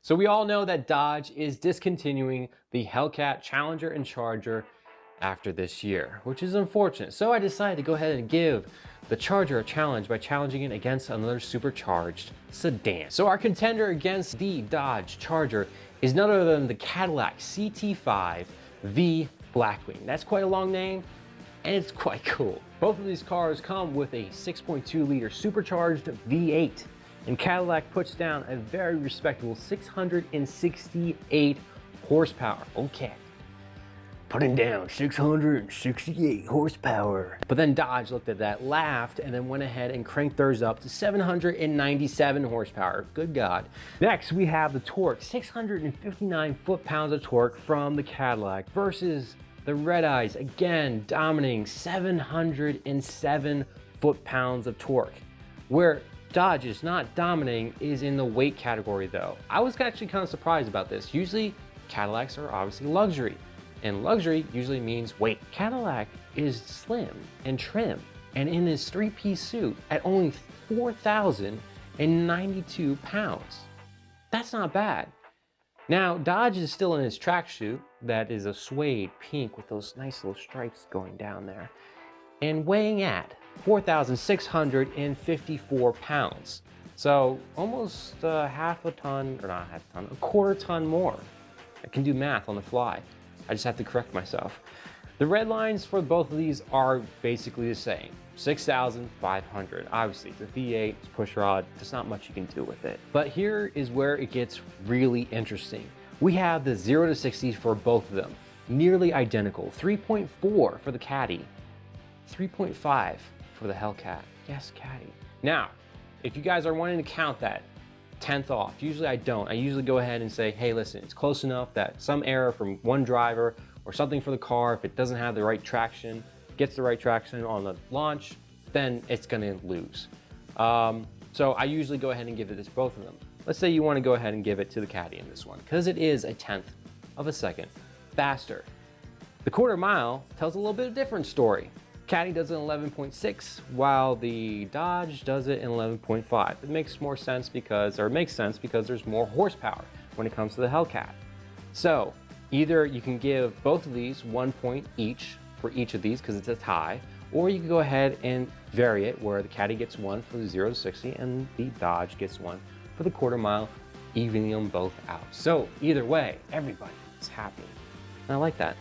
So we all know that Dodge is discontinuing the Hellcat Challenger and Charger after this year, which is unfortunate. So I decided to go ahead and give the Charger a challenge by challenging it against another supercharged sedan. So our contender against the Dodge Charger is none other than the Cadillac CT5 V Blackwing. That's quite a long name, and it's quite cool. Both of these cars come with a 6.2 liter supercharged V8, and Cadillac puts down a very respectable 668 horsepower. Okay, putting down 668 horsepower. But then Dodge looked at that, laughed, and then went ahead and cranked theirs up to 797 horsepower. Good God. Next, we have the torque, 659 foot-pounds of torque from the Cadillac versus the Redeyes, again, dominating 707 foot-pounds of torque. Where Dodge is not dominating is in the weight category though. I was actually kind of surprised about this. Usually Cadillacs are obviously luxury, and luxury usually means weight. Cadillac is slim and trim, and in his three-piece suit at only 4,092 pounds. That's not bad. Now, Dodge is still in his tracksuit that is a suede pink with those nice little stripes going down there, and weighing at 4,654 pounds. So almost half a ton, or not half a ton, a quarter ton more. I can do math on the fly. I just have to correct myself. The red lines for both of these are basically the same. 6,500. Obviously, it's a V8, it's push rod, there's not much you can do with it. But here is where it gets really interesting. We have the 0 to 60 for both of them. Nearly identical. 3.4 for the Caddy, 3.5 for the Hellcat. Yes, Caddy. Now, if you guys are wanting to count that 10th off, usually I don't. I usually go ahead and say, hey, listen, it's close enough that some error from one driver or something for the car, if it doesn't have the right traction, gets the right traction on the launch, then it's gonna lose. So I usually go ahead and give it to both of them. Let's say you wanna go ahead and give it to the Caddy in this one, because it is a 1/10 of a second faster. The quarter mile tells a little bit of a different story. Caddy does it in 11.6, while the Dodge does it in 11.5. It makes more sense because, or it makes sense because there's more horsepower when it comes to the Hellcat. So either you can give both of these 1 point each for each of these because it's a tie, or you can go ahead and vary it where the Caddy gets 1 for the 0 to 60 and the Dodge gets 1 for the quarter mile, evening them both out. So either way, everybody is happy. And I like that.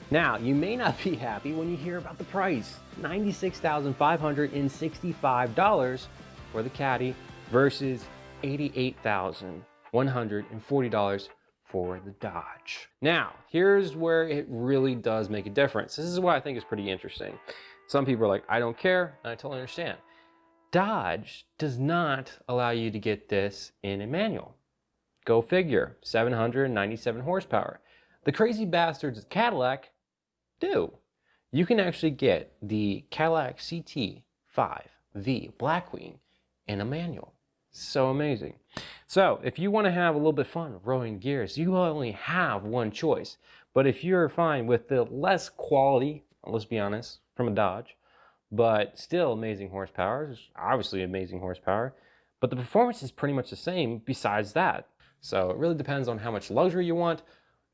Now, you may not be happy when you hear about the price. $96,565 for the Caddy versus $88,140 for the Dodge. Now, here's where it really does make a difference. This is what I think is pretty interesting. Some people are like, I don't care, and I totally understand. Dodge does not allow you to get this in a manual. Go figure, 797 horsepower. The crazy bastards at Cadillac do. You can actually get the Cadillac CT5 V Blackwing in a manual. So amazing. So if you want to have a little bit of fun rowing gears, you only have one choice. But if you're fine with the less quality, let's be honest, from a Dodge, but still amazing horsepower, obviously amazing horsepower, but the performance is pretty much the same besides that. So it really depends on how much luxury you want,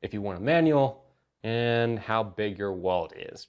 if you want a manual, and how big your wallet is.